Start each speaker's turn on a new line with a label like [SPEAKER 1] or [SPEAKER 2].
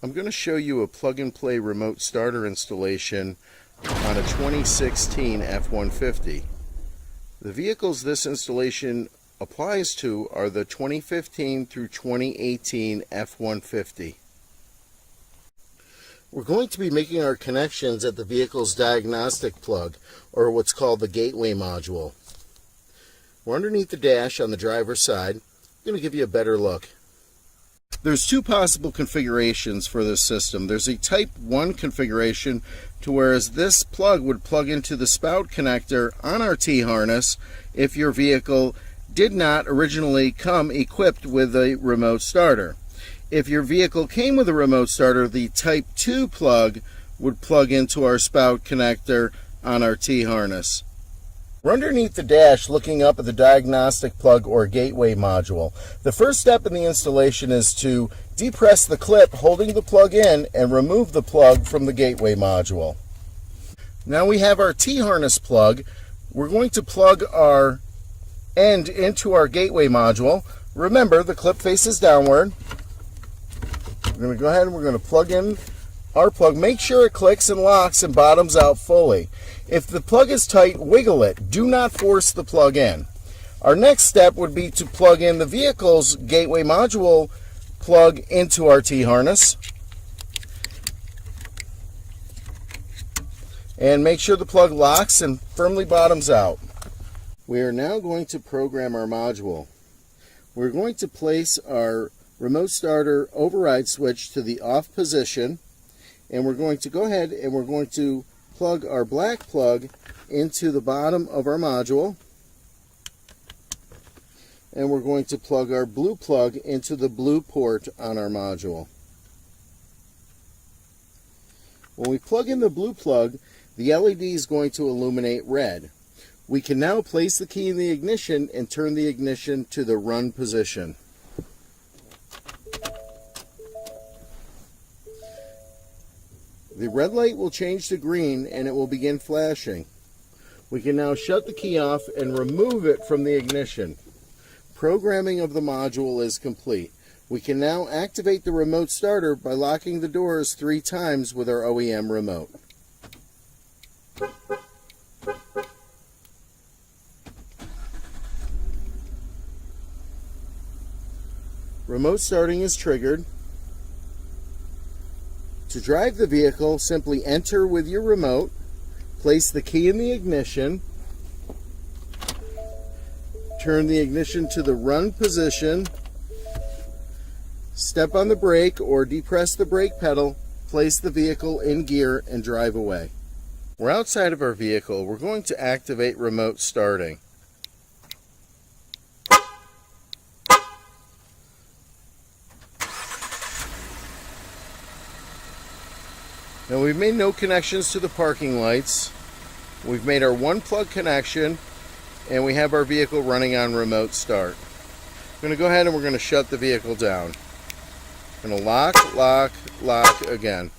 [SPEAKER 1] I'm going to show you a plug-and-play remote starter installation on a 2016 F-150. The vehicles this installation applies to are the 2015 through 2018 F-150. We're going to be making our connections at the vehicle's diagnostic plug, or what's called the gateway module. We're underneath the dash on the driver's side. I'm going to give you a better look. There's two possible configurations for this system. There's a Type 1 configuration to whereas this plug would plug into the spout connector on our T-harness if your vehicle did not originally come equipped with a remote starter. If your vehicle came with a remote starter, the Type 2 plug would plug into our spout connector on our T-harness. We're underneath the dash looking up at the diagnostic plug or gateway module. The first step in the installation is to depress the clip holding the plug in and remove the plug from the gateway module. Now we have our T-harness plug. We're going to plug our end into our gateway module. Remember, the clip faces downward. We're going to go ahead and we're going to plug in our plug. Make sure it clicks and locks and bottoms out fully. If the plug is tight, wiggle it. Do not force the plug in. Our next step would be to plug in the vehicle's gateway module plug into our T-harness. And make sure the plug locks and firmly bottoms out. We are now going to program our module. We're going to place our remote starter override switch to the off position. And we're going to go ahead and we're going to plug our black plug into the bottom of our module, and we're going to plug our blue plug into the blue port on our module. When we plug in the blue plug, the LED is going to illuminate red. We can now place the key in the ignition and turn the ignition to the run position. The red light will change to green and it will begin flashing. We can now shut the key off and remove it from the ignition. Programming of the module is complete. We can now activate the remote starter by locking the doors 3 times with our OEM remote. Remote starting is triggered. To drive the vehicle, simply enter with your remote, place the key in the ignition, turn the ignition to the run position, step on the brake or depress the brake pedal, place the vehicle in gear and drive away. We're outside of our vehicle. We're going to activate remote starting. Now we've made no connections to the parking lights. We've made our one plug connection and we have our vehicle running on remote start. I'm going to go ahead and we're going to shut the vehicle down. I'm going to lock, lock, lock again.